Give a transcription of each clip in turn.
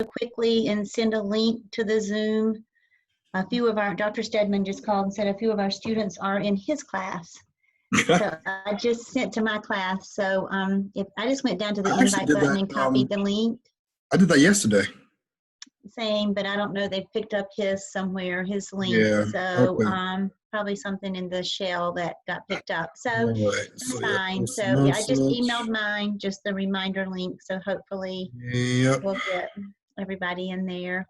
quickly and send a link to the Zoom. A few of our, Dr. Stedman just called and said a few of our students are in his class. So I just sent to my class. So if I just went down to the invite button and copied the link. I did that yesterday. Same, but I don't know, they picked up his somewhere, his link. Yeah, so okay. probably something in the shell that got picked up. So Right. that's Yeah, fine. post So yeah, I just message. emailed mine, just the reminder link. So hopefully Yep. we'll get everybody in there.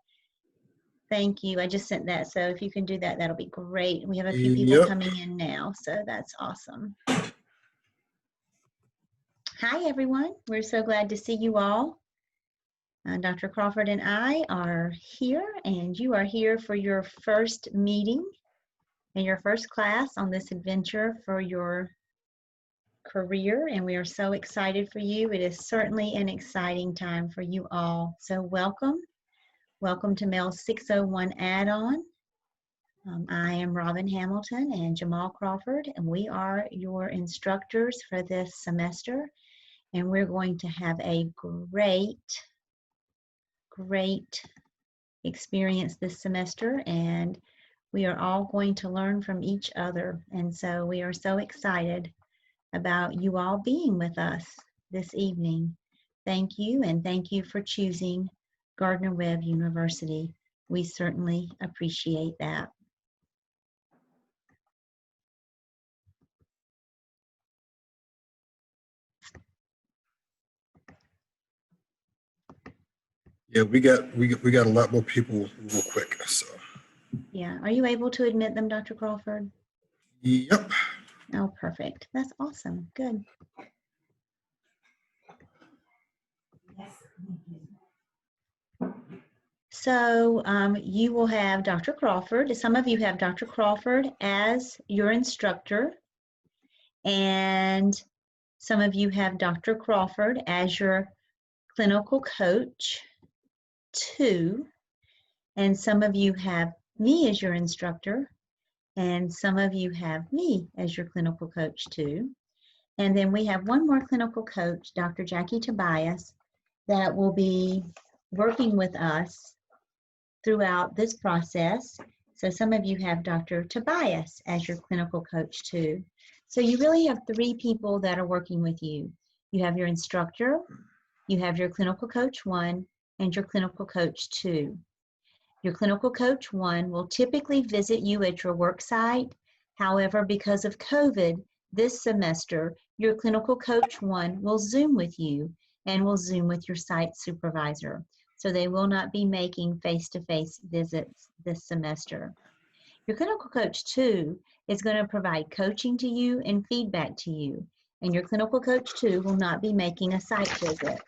Thank you. I just sent that. So if you can do that, that'll be great. We have a few people coming in now, so that's awesome. Hi, everyone. We're so glad to see you all. Dr. Crawford and I are here, and you are here for your first meeting and your first class on this adventure for your career, and we are so excited for you. It is certainly an exciting time for you all. So welcome. Welcome to Mels 601 add-on. I am Robin Hamilton and Jamal Crawford, and we are your instructors for this semester, and we're going to have a great experience this semester, and we are all going to learn from each other. And so we are so excited about you all being with us this evening. Thank you, and thank you for choosing Gardner-Webb University. We certainly appreciate that. Yeah, we got a lot more people real quick. So. Yeah, are you able to admit them, Dr. Crawford? Yep. Oh, perfect. That's awesome. Good. So you will have Dr. Crawford. Some of you have Dr. Crawford as your instructor, and some of you have Dr. Crawford as your clinical coach, 2, and some of you have me as your instructor, and some of you have me as your clinical coach, 2. And then we have one more clinical coach, Dr. Jackie Tobias, that will be working with us throughout this process. So some of you have Dr. Tobias as your clinical coach too. So you really have 3 people that are working with you. You have your instructor, you have your clinical coach 1, and your clinical coach 2. Your clinical coach 1 will typically visit you at your work site. However, because of COVID, this semester, your clinical coach 1 will Zoom with you and will Zoom with your site supervisor. So they will not be making face-to-face visits this semester. Your clinical coach 2 is going to provide coaching to you and feedback to you. And your clinical coach 2 will not be making a site visit.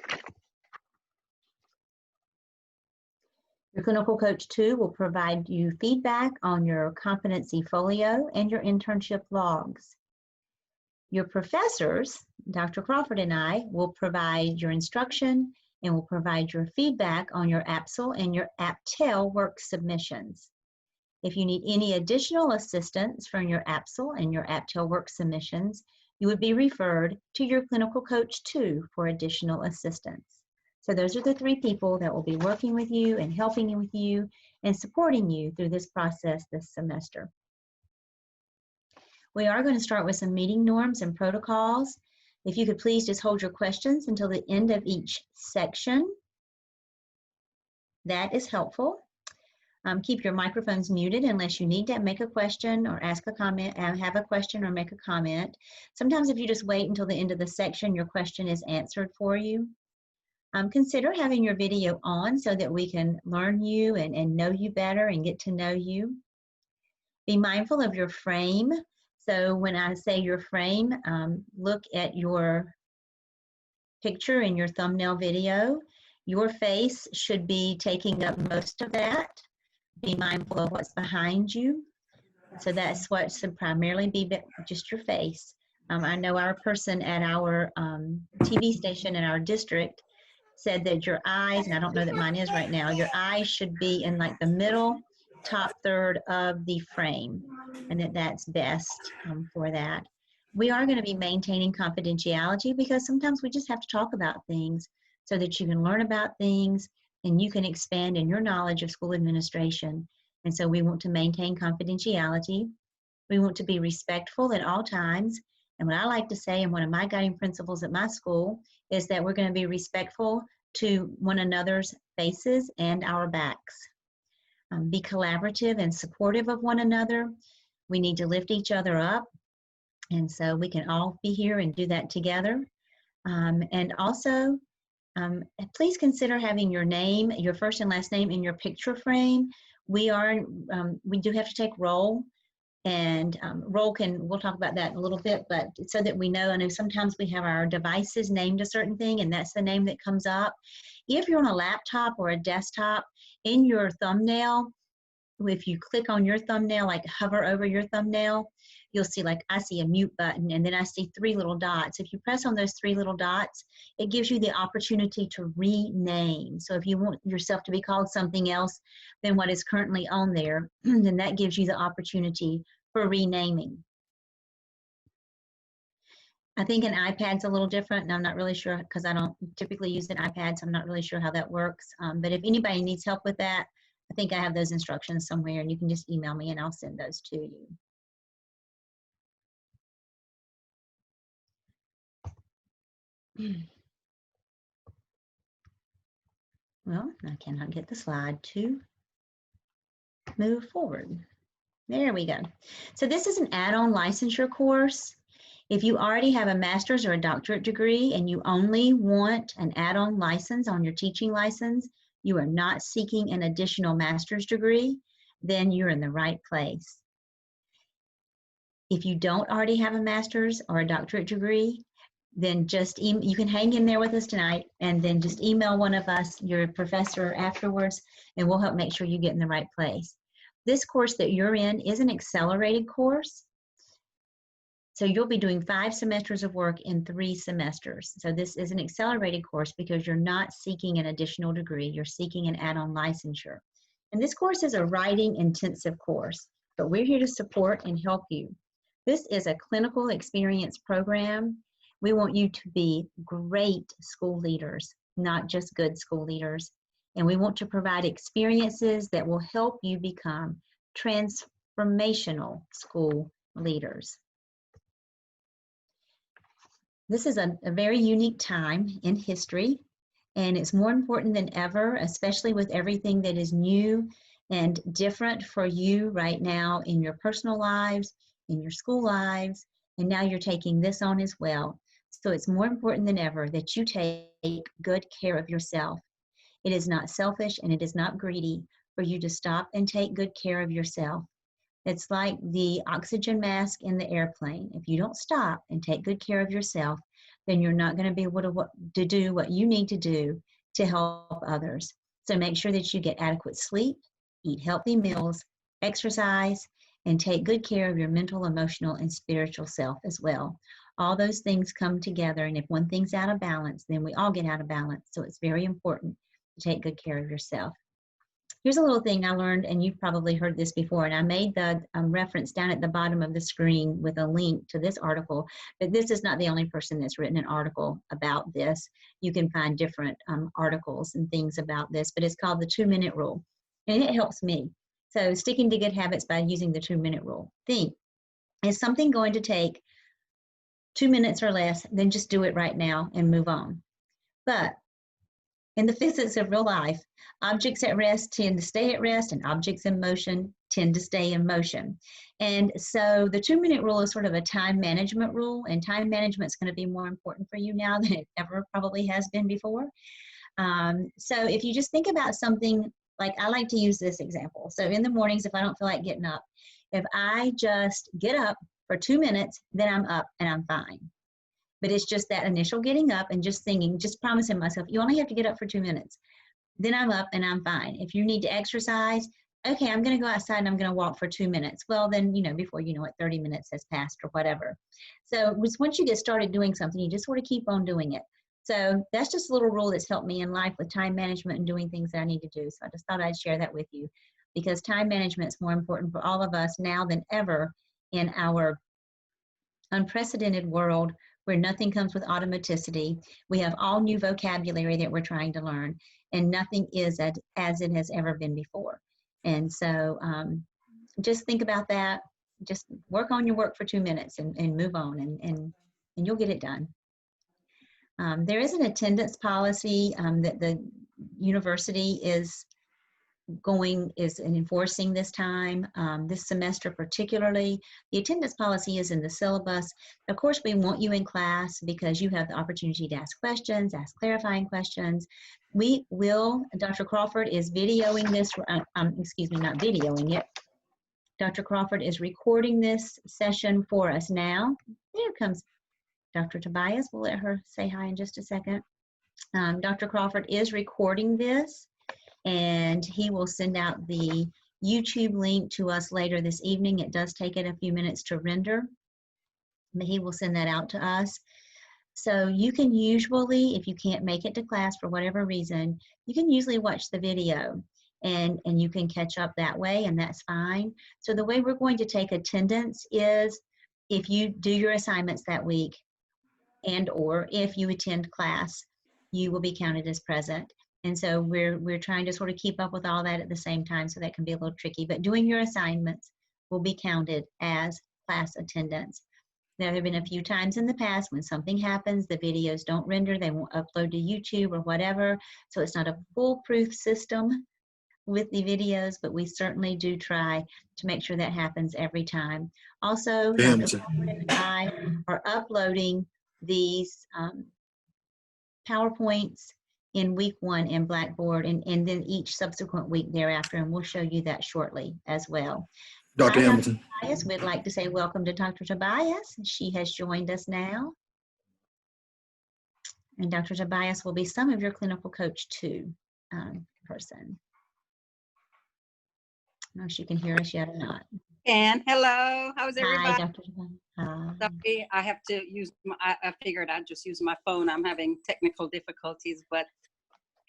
Your clinical coach 2 will provide you feedback on your competency folio and your internship logs. Your professors, Dr. Crawford and I, will provide your instruction and will provide your feedback on your APSL and your APTEL work submissions. If you need any additional assistance from your APSL and your APTEL work submissions, you would be referred to your clinical coach 2 for additional assistance. So those are the 3 people that will be working with you and helping with you and supporting you through this process this semester. We are going to start with some meeting norms and protocols. If you could please just hold your questions until the end of each section. That is helpful. Keep your microphones muted unless you need to make a question or ask a comment, have a question or make a comment. Sometimes if you just wait until the end of the section, your question is answered for you. Consider having your video on so that we can learn you and know you better and get to know you. Be mindful of your frame. So when I say your frame, look at your picture in your thumbnail video. Your face should be taking up most of that. Be mindful of what's behind you. So that's what should primarily be just your face. I know our person at our TV station in our district said that your eyes, and I don't know that mine is right now, your eyes should be in like the middle top third of the frame, and that's best for that. We are going to be maintaining confidentiality because sometimes we just have to talk about things so that you can learn about things, and you can expand in your knowledge of school administration. And so we want to maintain confidentiality. We want to be respectful at all times. And what I like to say, and one of my guiding principles at my school, is that we're going to be respectful to one another's faces and our backs. Be collaborative and supportive of one another. We need to lift each other up. And so we can all be here and do that together. And also, please consider having your name, your first and last name in your picture frame. We do have to take roll, and roll we'll talk about that in a little bit, but so that we know. I know sometimes we have our devices named a certain thing, and that's the name that comes up. If you're on a laptop or a desktop, in your thumbnail, if you click on your thumbnail, like hover over your thumbnail, you'll see, like, I see a mute button, and then I see 3 little dots. If you press on those 3 little dots, it gives you the opportunity to rename. So if you want yourself to be called something else than what is currently on there, then that gives you the opportunity for renaming. I think an iPad's a little different, and I'm not really sure, because I don't typically use an iPad, so I'm not really sure how that works. But if anybody needs help with that, I think I have those instructions somewhere, and you can just email me and I'll send those to you. Well, I cannot get the slide to move forward. There we go. So this is an add-on licensure course. If you already have a master's or a doctorate degree and you only want an add-on license on your teaching license, you are not seeking an additional master's degree, then you're in the right place. If you don't already have a master's or a doctorate degree, then you can hang in there with us tonight, and then just email one of us, your professor, afterwards, and we'll help make sure you get in the right place. This course that you're in is an accelerated course. So you'll be doing 5 semesters of work in 3 semesters. So this is an accelerated course because you're not seeking an additional degree, you're seeking an add-on licensure. And this course is a writing intensive course, but we're here to support and help you. This is a clinical experience program. We want you to be great school leaders, not just good school leaders. And we want to provide experiences that will help you become transformational school leaders. This is a very unique time in history, and it's more important than ever, especially with everything that is new and different for you right now in your personal lives, in your school lives, and now you're taking this on as well. So it's more important than ever that you take good care of yourself. It is not selfish and it is not greedy for you to stop and take good care of yourself. It's like the oxygen mask in the airplane. If you don't stop and take good care of yourself, then you're not going to be able to do what you need to do to help others. So make sure that you get adequate sleep, eat healthy meals, exercise, and take good care of your mental, emotional, and spiritual self as well. All those things come together, and if one thing's out of balance, then we all get out of balance. So it's very important to take good care of yourself. Here's a little thing I learned, and you've probably heard this before, and I made the reference down at the bottom of the screen with a link to this article, but this is not the only person that's written an article about this. You can find different articles and things about this, but it's called the 2-minute rule, and it helps me. So sticking to good habits by using the 2-minute rule. Think, is something going to take 2 minutes or less? Then just do it right now and move on. But in the physics of real life, objects at rest tend to stay at rest, and objects in motion tend to stay in motion. And so the 2-minute rule is sort of a time management rule, and time management is going to be more important for you now than it ever probably has been before. So if you just think about something, like I like to use this example. So in the mornings, if I don't feel like getting up, if I just get up for 2 minutes, then I'm up and I'm fine. But it's just that initial getting up and just thinking, just promising myself, you only have to get up for 2 minutes. Then I'm up and I'm fine. If you need to exercise, okay, I'm going to go outside and I'm going to walk for 2 minutes. Well, then, before you know it, 30 minutes has passed or whatever. So once you get started doing something, you just sort of keep on doing it. So that's just a little rule that's helped me in life with time management and doing things that I need to do. So I just thought I'd share that with you, because time management is more important for all of us now than ever in our unprecedented world, where nothing comes with automaticity. We have all new vocabulary that we're trying to learn, and nothing is as it has ever been before. And so just think about that. Just work on your work for 2 minutes and move on, and you'll get it done. There is an attendance policy that the university is enforcing this time, this semester particularly. The attendance policy is in the syllabus. Of course, we want you in class because you have the opportunity to ask questions, ask clarifying questions. We will, Dr. Crawford is videoing this, excuse me, not videoing it. Dr. Crawford is recording this session for us now. There comes Dr. Tobias. We'll let her say hi in just a second. Dr. Crawford is recording this, and he will send out the YouTube link to us later this evening. It does take it a few minutes to render, but he will send that out to us. So you can usually, if you can't make it to class for whatever reason, you can usually watch the video and you can catch up that way, and that's fine. So the way we're going to take attendance is if you do your assignments that week and or if you attend class, you will be counted as present. And so we're trying to sort of keep up with all that at the same time, so that can be a little tricky. But doing your assignments will be counted as class attendance. Now, there have been a few times in the past when something happens, the videos don't render, they won't upload to YouTube or whatever. So it's not a foolproof system with the videos, but we certainly do try to make sure that happens every time. Also, Dr. Crawford and I are uploading these PowerPoints in week 1 in Blackboard, and then each subsequent week thereafter, and we'll show you that shortly as well. Dr. Hi, Hamilton. Dr. Tobias. We'd like to say welcome to Dr. Tobias. She has joined us now. And Dr. Tobias will be some of your clinical coach 2 person. I don't know if she can hear us yet or not. And hello, how's everybody? Hi, Dr. Tobias. Hi. Sorry, I have to use I figured I'd just use my phone. I'm having technical difficulties, but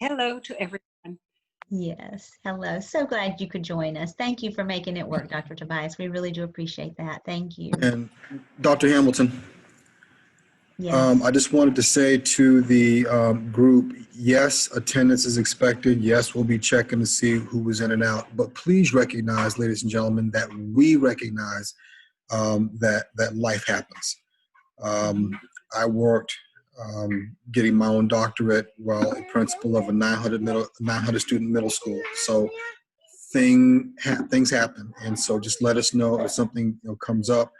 hello to everyone. Yes, hello. So glad you could join us. Thank you for making it work, Dr. Tobias. We really do appreciate that. Thank you. And Dr. Hamilton, Yes. I just wanted to say to the group, yes, attendance is expected. Yes, we'll be checking to see who was in and out. But please recognize, ladies and gentlemen, that we recognize that life happens. I worked getting my own doctorate while a principal of a 900 student middle school. So things happen, and so just let us know if something comes up.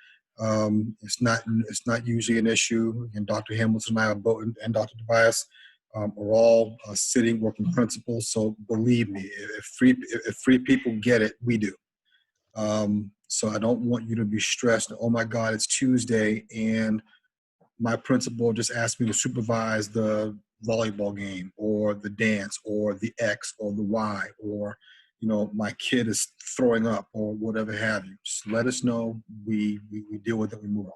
It's not usually an issue. And Dr. Hamilton and I are both, and Dr. Tobias are all sitting working principals. So believe me, if three people get it, we do. So I don't want you to be stressed. Oh my God, it's Tuesday and my principal just asked me to supervise the volleyball game or the dance or the X or the Y, or my kid is throwing up or whatever have you. Just let us know. We deal with it. We move on.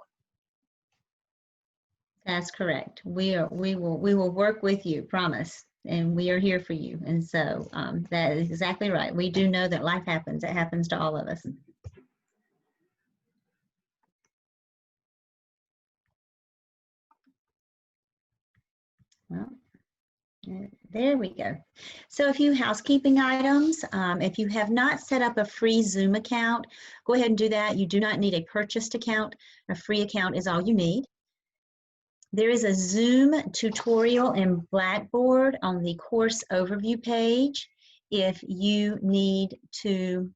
That's correct. We will work with you, promise. And we are here for you. And so that is exactly right. We do know that life happens. It happens to all of us. Well, there we go. So a few housekeeping items. If you have not set up a free Zoom account, go ahead and do that. You do not need a purchased account. A free account is all you need. There is a Zoom tutorial in Blackboard on the course overview page. If you need to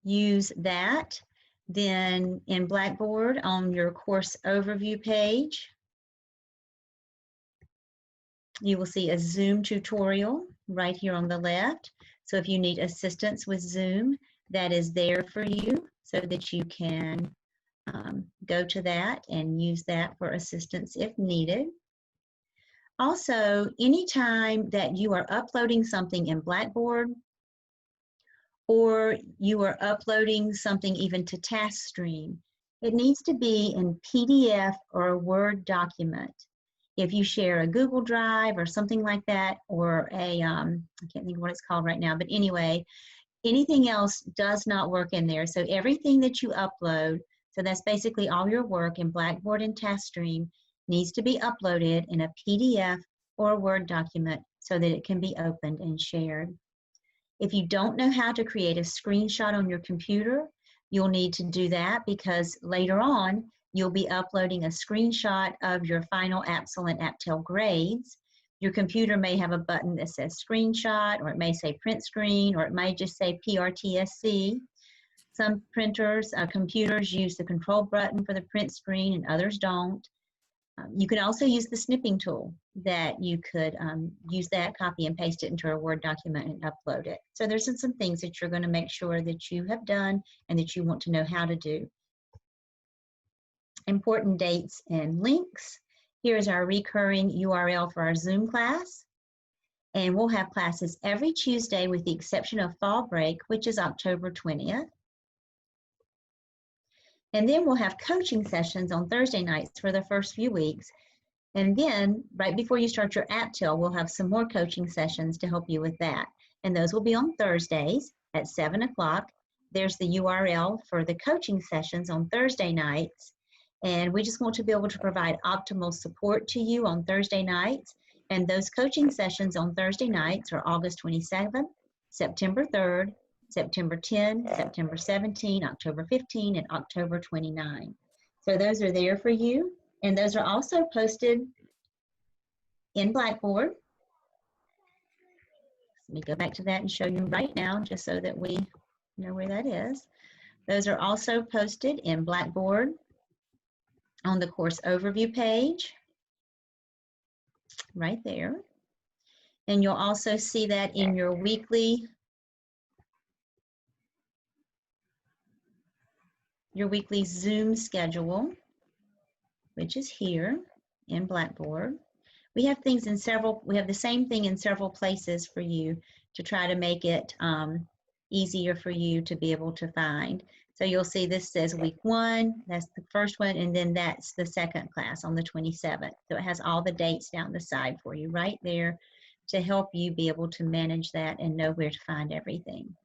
use that, then in Blackboard on your course overview page, you will see a Zoom tutorial right here on the left. So if you need assistance with Zoom, that is there for you so that you can go to that and use that for assistance if needed. Also, anytime that you are uploading something in Blackboard, or you are uploading something even to TaskStream, it needs to be in PDF or a Word document. If you share a Google Drive or something like that, or a, I can't think of what it's called right now, but anyway, anything else does not work in there. So everything that you upload, So that's basically all your work in Blackboard and TaskStream needs to be uploaded in a PDF or a Word document so that it can be opened and shared. If you don't know how to create a screenshot on your computer, you'll need to do that because later on, you'll be uploading a screenshot of your final APSL and APTEL grades. Your computer may have a button that says screenshot, or it may say print screen, or it may just say PRTSC. Some printers, computers use the control button for the print screen and others don't. You can also use the snipping tool that you could use that, copy and paste it into a Word document and upload it. So there's some things that you're going to make sure that you have done and that you want to know how to do. Important dates and links. Here's our recurring URL for our Zoom class. And we'll have classes every Tuesday with the exception of fall break, which is October 20th. And then we'll have coaching sessions on Thursday nights for the first few weeks. And then right before you start your APTEL, we'll have some more coaching sessions to help you with that. And those will be on Thursdays at 7 o'clock. There's the URL for the coaching sessions on Thursday nights. And we just want to be able to provide optimal support to you on Thursday nights. And those coaching sessions on Thursday nights are August 27th, September 3rd, September 10, September 17, October 15, and October 29. So those are there for you. And those are also posted in Blackboard. Let me go back to that and show you right now, just so that we know where that is. Those are also posted in Blackboard on the course overview page, right there. And you'll also see that in your weekly Zoom schedule, which is here in Blackboard. We have things in we have the same thing in several places for you to try to make it easier for you to be able to find. So you'll see this says week 1, that's the first one, and then that's the second class on the 27th. So it has all the dates down the side for you right there to help you be able to manage that and know where to find everything.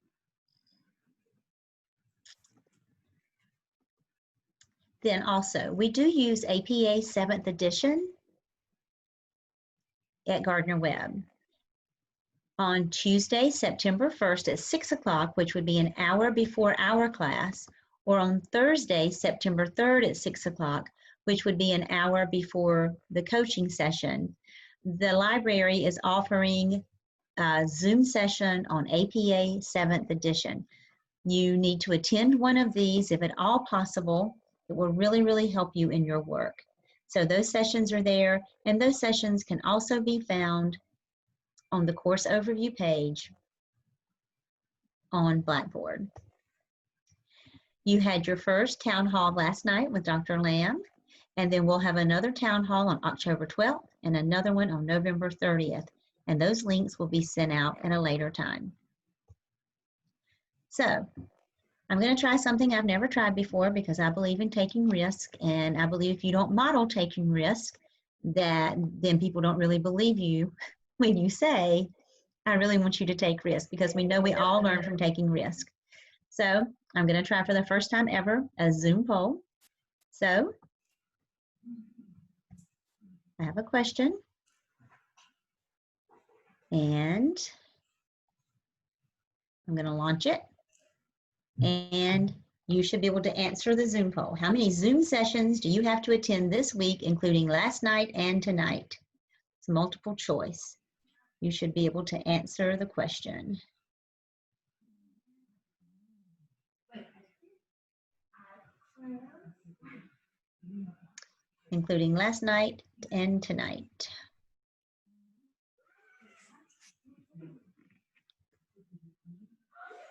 Then also, we do use APA 7th edition at Gardner Webb. On Tuesday, September 1st at 6 o'clock, which would be an hour before our class, or on Thursday, September 3rd at 6 o'clock, which would be an hour before the coaching session, the library is offering a Zoom session on APA 7th edition. You need to attend one of these if at all possible. It will really, really help you in your work. So those sessions are there, and those sessions can also be found on the course overview page on Blackboard. You had your first town hall last night with Dr. Lamb, and then we'll have another town hall on October 12th and another one on November 30th, and those links will be sent out at a later time. So I'm going to try something I've never tried before because I believe in taking risk, and I believe if you don't model taking risk, that then people don't really believe you when you say, I really want you to take risk, because we know we all learn from taking risk. So I'm going to try for the first time ever a Zoom poll. So I have a question, and I'm going to launch it, and you should be able to answer the Zoom poll. How many Zoom sessions do you have to attend this week, including last night and tonight? It's multiple choice. You should be able to answer the question. Including last night and tonight.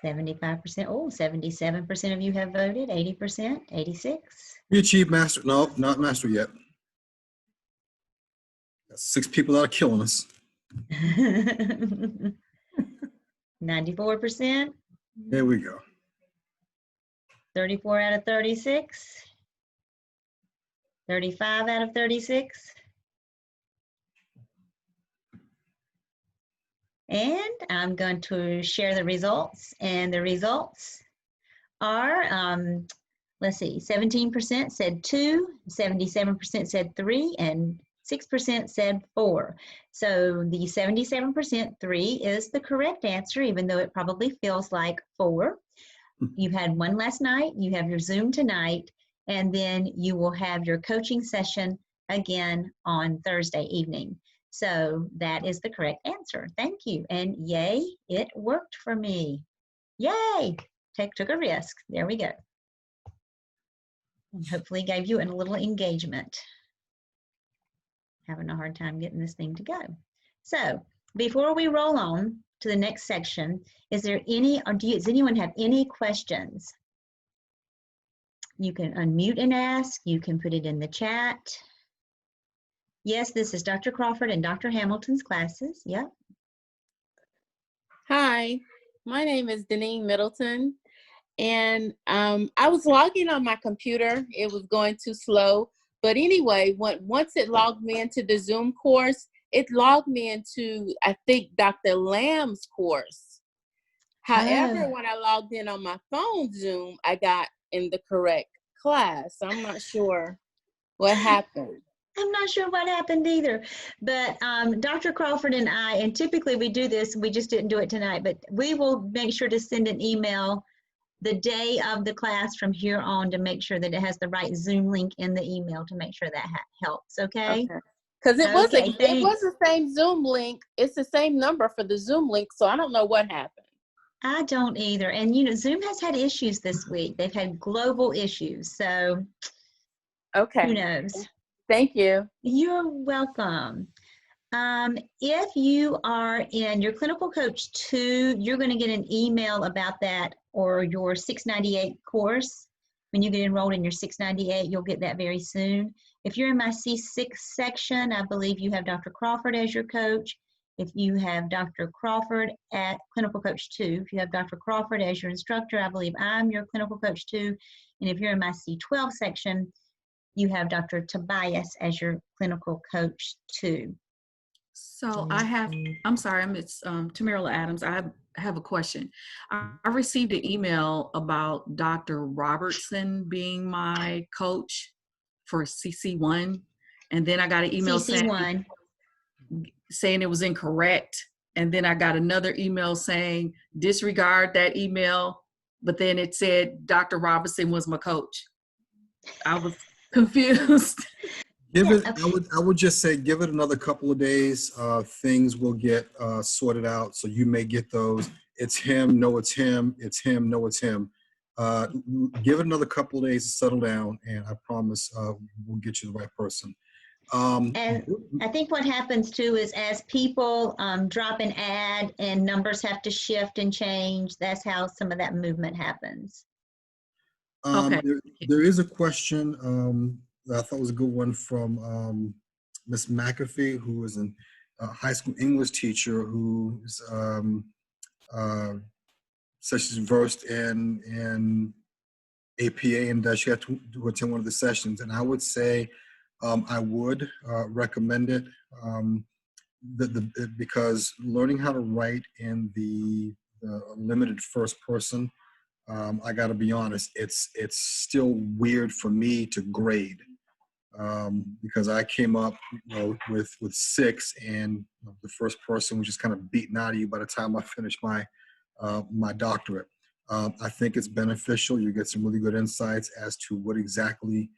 %. Oh, 77% of you have voted. 80%, 86. We achieved master. No, not master yet. Got 6 people that are killing us. 94%. There we go. 34 out of 36. 35 out of 36. And I'm going to share the results. And the results are Let's see, 17% said 2, 77% said 3, and 6% said 4. So the 77% 3 is the correct answer, even though it probably feels like 4. You had one last night, you have your Zoom tonight, and then you will have your coaching session again on Thursday evening. So that is the correct answer. Thank you. And yay, it worked for me. Yay, took a risk. There we go. And hopefully gave you a little engagement. Having a hard time getting this thing to go. So before we roll on to the next section, is there any, or does anyone have any questions? You can unmute and ask. You can put it in the chat. Yes, this is Dr. Crawford and Dr. Hamilton's classes. Yep. Hi, my name is Deneen Middleton, and I was logging on my computer. It was going too slow, but anyway, once it logged me into the Zoom course, it logged me into, I think, Dr. Lamb's course. However, when I logged in on my phone Zoom, I got in the correct class. I'm not sure what happened. I'm not sure what happened either, but Dr. Crawford and I, and typically we do this, we just didn't do it tonight, but we will make sure to send an email the day of the class from here on to make sure that it has the right Zoom link in the email to make sure that helps, okay? Because it was Okay, it was the same Zoom link. It's the same number for the Zoom link, so I don't know what happened. I don't either. And you know, Zoom has had issues this week. They've had global issues, so who knows? Thank you. You're welcome. If you are in your Clinical Coach 2, you're going to get an email about that, or your 698 course. When you get enrolled in your 698, you'll get that very soon. If you're in my C6 section, I believe you have Dr. Crawford as your coach. If you have Dr. Crawford at Clinical Coach 2, if you have Dr. Crawford as your instructor, I believe I'm your Clinical Coach 2. And if you're in my C12 section, you have Dr. Tobias as your Clinical Coach 2. So I'm sorry, it's Tamirla Adams. I have a question. I received an email about Dr. Robertson being my coach for CC1. And then I got an email CC1. saying it was incorrect. And then I got another email saying disregard that email. But then it said Dr. Robertson was my coach. I was confused. I would just say, give it another couple of days. Things will get sorted out. So you may get those. It's him. No, it's him. It's him. No, it's him. Give it another couple of days to settle down, and I promise we'll get you the right person. And I think what happens too is as people drop an ad and numbers have to shift and change, that's how some of that movement happens. There is a question that I thought was a good one from Miss McAfee, who is a high school English teacher who's says she's versed in APA and does she have to attend one of the sessions. And I would say I would recommend it because learning how to write in the limited first person, I got to be honest, it's still weird for me to grade because I came up with 6, and the first person was just kind of beaten out of you by the time I finished my my doctorate. I think it's beneficial. You get some really good insights as to what exactly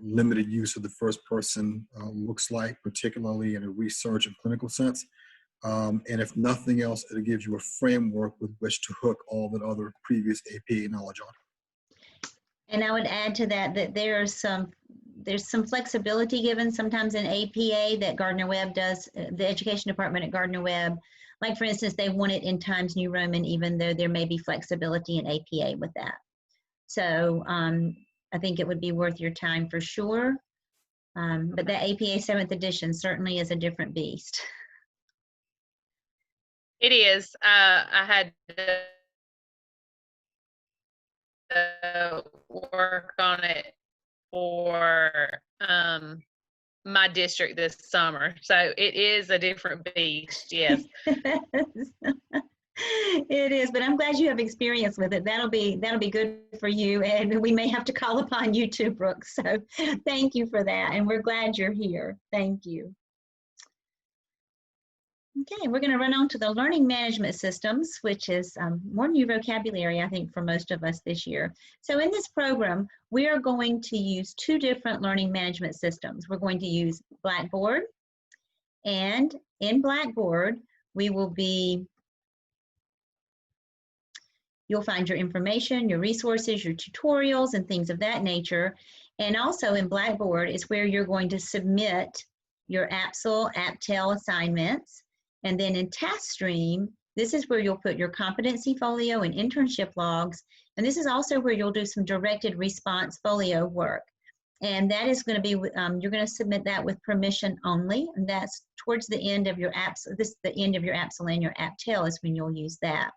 limited use of the first person looks like, particularly in a research and clinical sense. And if nothing else, it gives you a framework with which to hook all that other previous APA knowledge on. And I would add to that that there's some flexibility given sometimes in APA that Gardner-Webb does, the education department at Gardner-Webb. Like for instance, they want it in Times New Roman, even though there may be flexibility in APA with that. So I think it would be worth your time for sure. But the APA 7th edition certainly is a different beast. It is. I had to work on it for my district this summer. So it is a different beast, yes. It is, but I'm glad you have experience with it. That'll be good for you, and we may have to call upon you too, Brooks. So thank you for that, and we're glad you're here. Thank you. Okay, we're going to run on to the learning management systems, which is more new vocabulary, I think, for most of us this year. So in this program, we are going to use two different learning management systems. We're going to use Blackboard, and in Blackboard, you'll find your information, your resources, your tutorials, and things of that nature. And also in Blackboard is where you're going to submit your APSL, APTEL assignments. And then in TaskStream, this is where you'll put your competency folio and internship logs. And this is also where you'll do some directed response folio work. And that is going to be, you're going to submit that with permission only. And that's towards the end of your APSL, the end of your APSL and your APTEL is when you'll use that.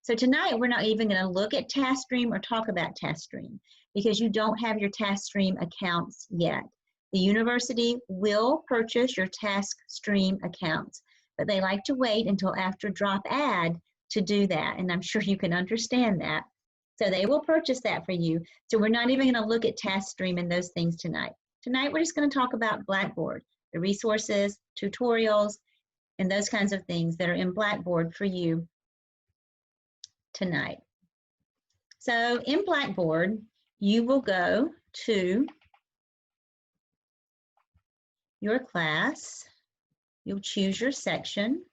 So tonight, we're not even going to look at TaskStream or talk about TaskStream because you don't have your TaskStream accounts yet. The university will purchase your TaskStream accounts, but they like to wait until after drop add to do that, and I'm sure you can understand that. So they will purchase that for you. So we're not even going to look at TaskStream and those things tonight. Tonight, we're just going to talk about Blackboard, the resources, tutorials, and those kinds of things that are in Blackboard for you tonight. So in Blackboard, you will go to your class. You'll choose your section.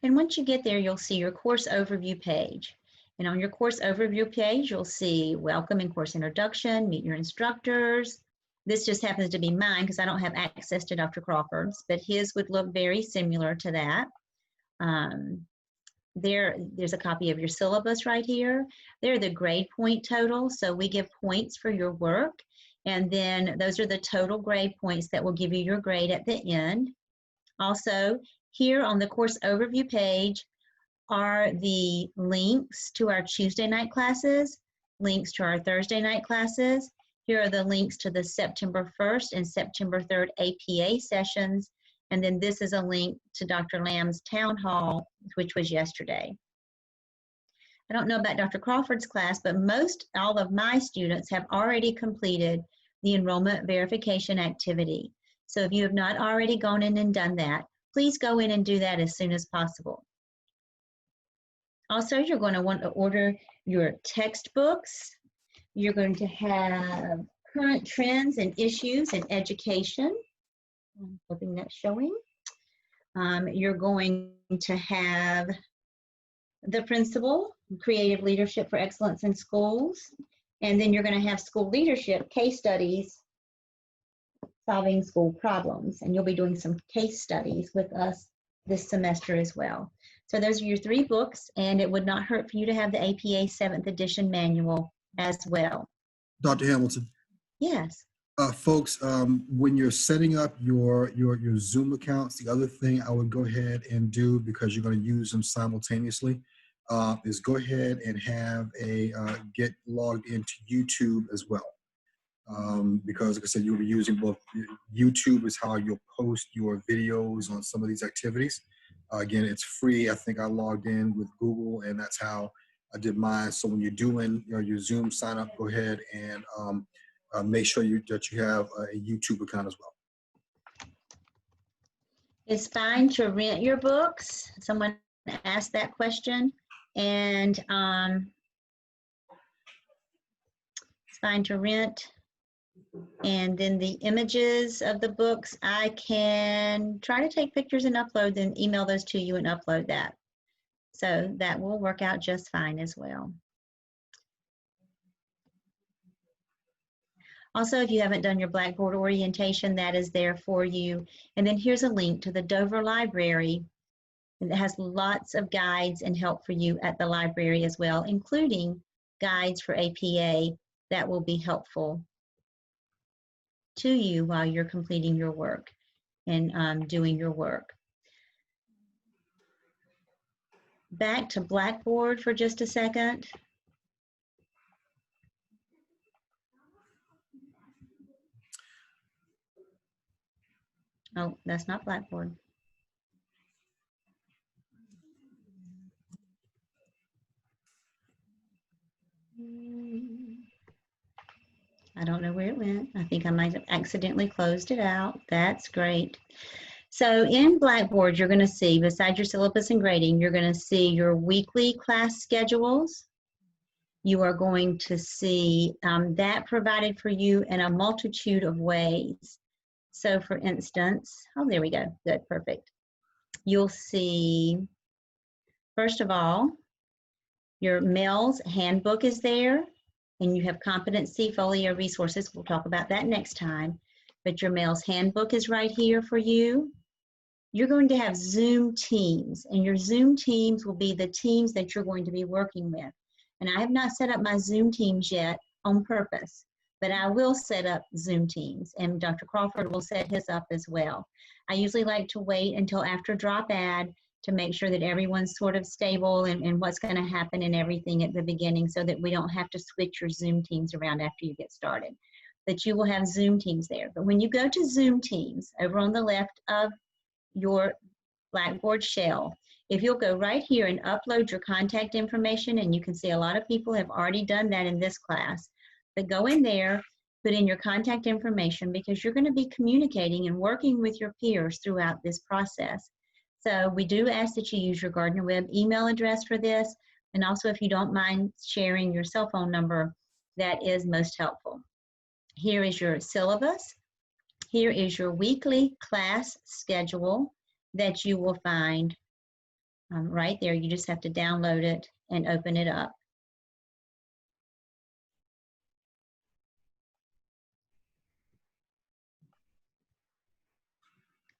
And once you get there, you'll see your course overview page. And on your course overview page, you'll see welcome and course introduction, meet your instructors. This just happens to be mine because I don't have access to Dr. Crawford's, but his would look very similar to that. There's a copy of your syllabus right here. They're the grade point total, so we give points for your work, and then those are the total grade points that will give you your grade at the end. Also, here on the course overview page are the links to our Tuesday night classes, links to our Thursday night classes. Here are the links to the September 1st and September 3rd APA sessions. And then this is a link to Dr. Lamb's town hall, which was yesterday. I don't know about Dr. Crawford's class, but all of my students have already completed the enrollment verification activity. So if you have not already gone in and done that, please go in and do that as soon as possible. Also, you're going to want to order your textbooks. You're going to have current trends and issues in education. I'm hoping that's showing. You're going to have the principal, creative leadership for excellence in schools. And then you're going to have school leadership, case studies, solving school problems. And you'll be doing some case studies with us this semester as well. So those are your 3 books, and it would not hurt for you to have the APA 7th edition manual as well. Dr. Hamilton. Yes. Folks, when you're setting up your Zoom accounts, the other thing I would go ahead and do, because you're going to use them simultaneously, is go ahead and have get logged into YouTube as well. Because like I said, you'll be using both. YouTube is how you'll post your videos on some of these activities. Again, it's free. I think I logged in with Google, and that's how I did mine. So when you're doing your Zoom sign up, go ahead and make sure that you have a YouTube account as well. It's fine to rent your books. Someone asked that question, and it's fine to rent. And then the images of the books, I can try to take pictures and upload them, email those to you and upload that. So that will work out just fine as well. Also, if you haven't done your Blackboard orientation, that is there for you. And then here's a link to the Dover Library. And it has lots of guides and help for you at the library as well, including guides for APA that will be helpful to you while you're completing your work and doing your work. Back to Blackboard for just a second. Oh, that's not Blackboard. I don't know where it went. I think I might have accidentally closed it out. That's great. So in Blackboard, you're going to see, besides your syllabus and grading, you're going to see your weekly class schedules. You are going to see that provided for you in a multitude of ways. So for instance, oh, there we go. Good, perfect. You'll see, first of all, your Mels handbook is there, and you have competency folio resources. We'll talk about that next time. But your Mels handbook is right here for you. You're going to have Zoom teams, and your Zoom teams will be the teams that you're going to be working with. And I have not set up my Zoom teams yet on purpose, but I will set up Zoom teams, and Dr. Crawford will set his up as well. I usually like to wait until after drop add to make sure that everyone's sort of stable and what's going to happen and everything at the beginning, so that we don't have to switch your Zoom teams around after you get started. But you will have Zoom teams there. But when you go to Zoom teams, over on the left of your Blackboard shell, if you'll go right here and upload your contact information, and you can see a lot of people have already done that in this class, but go in there, put in your contact information, because you're going to be communicating and working with your peers throughout this process. So we do ask that you use your Gardner Webb email address for this, and also if you don't mind sharing your cell phone number, that is most helpful. Here is your syllabus. Here is your weekly class schedule that you will find right there. You just have to download it and open it up.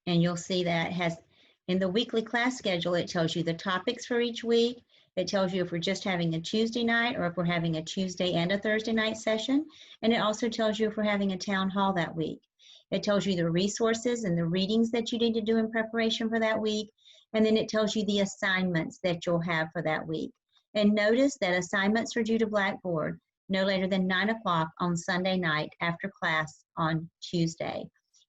And you'll see that it has, in the weekly class schedule, it tells you the topics for each week. It tells you if we're just having a Tuesday night or if we're having a Tuesday and a Thursday night session. And it also tells you if we're having a town hall that week. It tells you the resources and the readings that you need to do in preparation for that week. And then it tells you the assignments that you'll have for that week. And notice that assignments are due to Blackboard no later than 9 o'clock on Sunday night after class on Tuesday.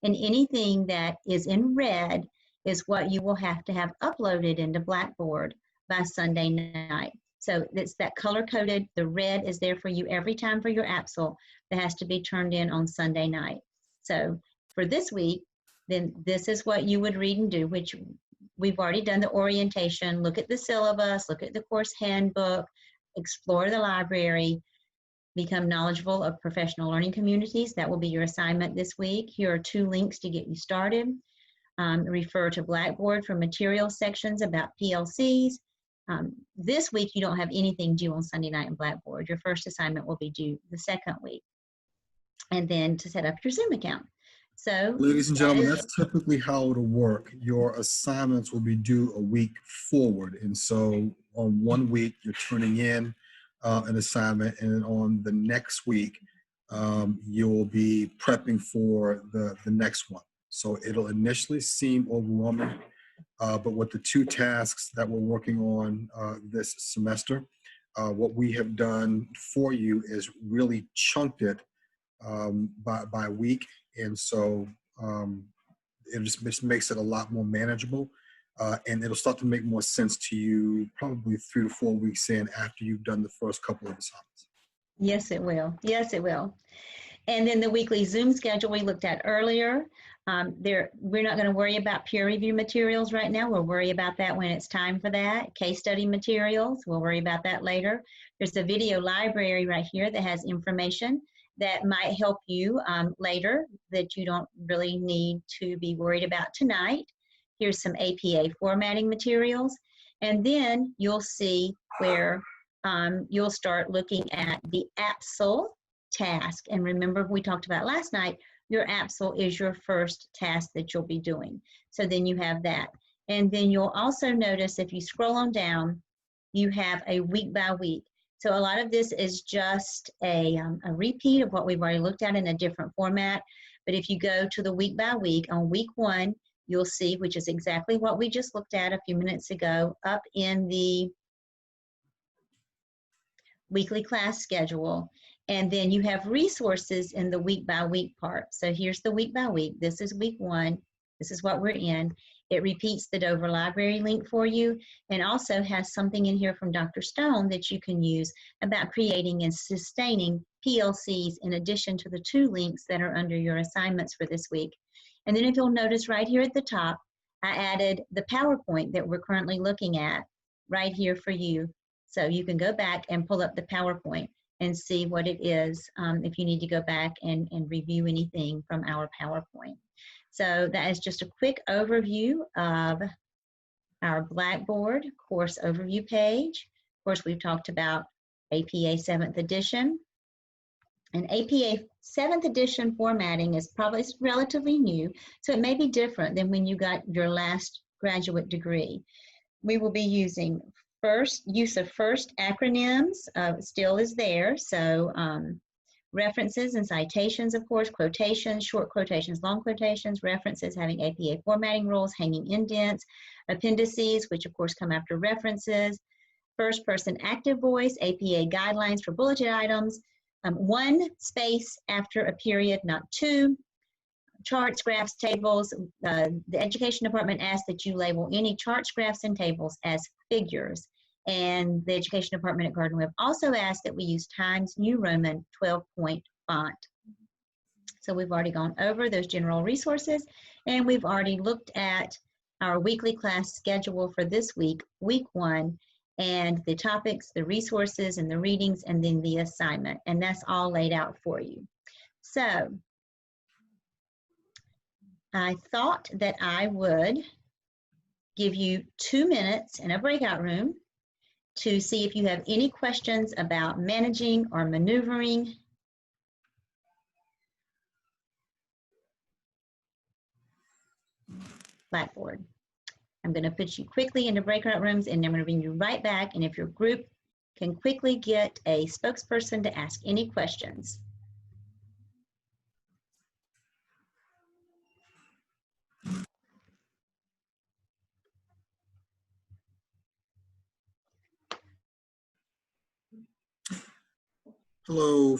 And anything that is in red is what you will have to have uploaded into Blackboard by Sunday night. So it's that color-coded, the red is there for you every time for your APSL that has to be turned in on Sunday night. So for this week, then this is what you would read and do, which we've already done the orientation, look at the syllabus, look at the course handbook, explore the library, become knowledgeable of professional learning communities. That will be your assignment this week. Here are 2 links to get you started. Refer to Blackboard for material sections about PLCs. This week, you don't have anything due on Sunday night in Blackboard. Your first assignment will be due the second week. And then to set up your Zoom account. So, ladies and gentlemen, that's typically how it'll work. Your assignments will be due a week forward. And so on one week, you're turning in an assignment, and on the next week, you'll be prepping for the next one. So it'll initially seem overwhelming, but with the 2 tasks that we're working on this semester, what we have done for you is really chunked it by week. And so it just makes it a lot more manageable, and it'll start to make more sense to you probably 3 to 4 weeks in after you've done the first couple of assignments. yes, it will. Yes, it will. And then the weekly Zoom schedule we looked at earlier. We're not going to worry about peer review materials right now. We'll worry about that when it's time for that. Case study materials, we'll worry about that later. There's a video library right here that has information that might help you later that you don't really need to be worried about tonight. Here's some APA formatting materials. And then you'll see where you'll start looking at the APSL task. And remember, we talked about last night, your APSL is your first task that you'll be doing. So then you have that. And then you'll also notice if you scroll on down, you have a week by week. So a lot of this is just a repeat of what we've already looked at in a different format. But if you go to the week by week, on week 1, you'll see, which is exactly what we just looked at a few minutes ago, up in the weekly class schedule. And then you have resources in the week by week part. So here's the week by week. This is week 1. This is what we're in. It repeats the Dover Library link for you and also has something in here from Dr. Stone that you can use about creating and sustaining PLCs in addition to the 2 links that are under your assignments for this week. And then if you'll notice right here at the top, I added the PowerPoint that we're currently looking at right here for you. So you can go back and pull up the PowerPoint and see what it is if you need to go back and review anything from our PowerPoint. So that is just a quick overview of our Blackboard course overview page. Of course, we've talked about APA 7th edition. And APA 7th edition formatting is probably relatively new, so it may be different than when you got your last graduate degree. We will be using use of first acronyms, still is there, so references and citations, of course, quotations, short quotations, long quotations, references having APA formatting rules, hanging indents, appendices, which of course come after references, first person active voice, APA guidelines for bulleted items, 1 space after a period, not 2, charts, graphs, tables. The Education Department asks that you label any charts, graphs, and tables as figures. And the Education Department at Garden Web also asked that we use Times New Roman 12-point font. So we've already gone over those general resources, and we've already looked at our weekly class schedule for this week, week 1, and the topics, the resources, and the readings, and then the assignment. And that's all laid out for you. So I thought that I would give you 2 minutes in a breakout room to see if you have any questions about managing or maneuvering Blackboard. I'm going to put you quickly into breakout rooms, and I'm going to bring you right back. And if your group can quickly get a spokesperson to ask any questions. Hello,